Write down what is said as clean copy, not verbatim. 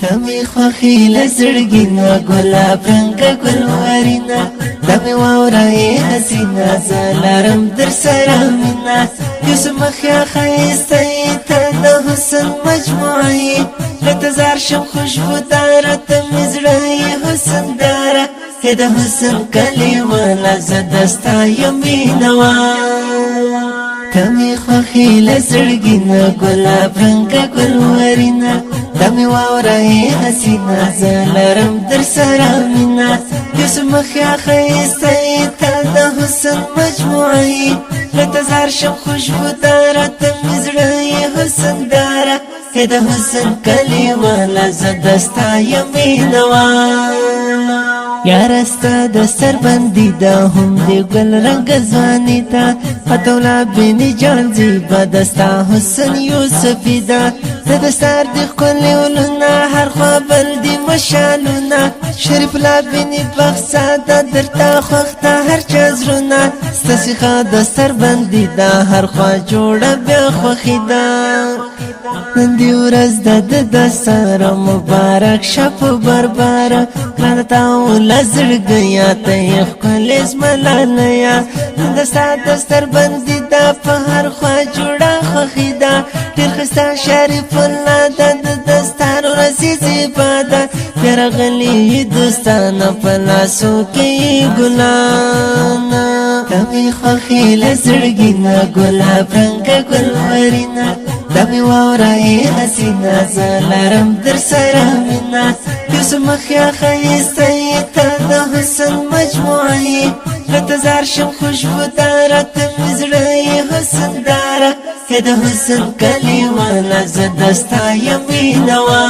تمي خوخي لزرگینا گلاب رنگ گلورینا دمی واورای حسینا زلارم در سرامینا یوسف مخیا خیستی تا ده حسن مجموعی لتزار شم خوشبو دارا تمیزرای حسن دارا هده حسن کلیما لزدستا یمینوا تمي خوخي لزرگینا گلاب رنگ گلورینا دمی واورای حسینا زلارم در سرامینا یوسف مخیا خیستی تا ده حسن مجموعی لتزار شم خوشبو دارا تمیزرای حسن دارا هده حسن کلیما لزدستا یمینوا یارستا دستر بندی دا هم دی گل رنگ زوانی دا فتولا بینی جان زیبا دستا حسن یوسفی دا دستار دی قلی ولونا هر خوابر دی مشالونا شریف لا بینی بخصا دا درتا خوختا هر چازرونا ستسی خواه دستر بندی دا هر خواه جوڑا بیا خوخی دا نندی ورز دا دستارا مبارک شپ بربارا کرانتاو لزرگیا تیخ کلیز ملالیا دستر بندی دا پا هر خواه جوڑا خوخی دا دیر خستا شریف اللہ دا دستار و رزیزی بادا پیرا غلی دوستانا پلاسو کی گلانا تمی خوخی لزرگینا گلاب رنگ گلورینا دمی واورای حسینا زلارم در سرامینا یوسف مخیا خیستی تا ده حسن مجموعی لتزار شم خوشبو دارا تمیزرای حسن دارا هده حسن کلیما لزدستا یمینوا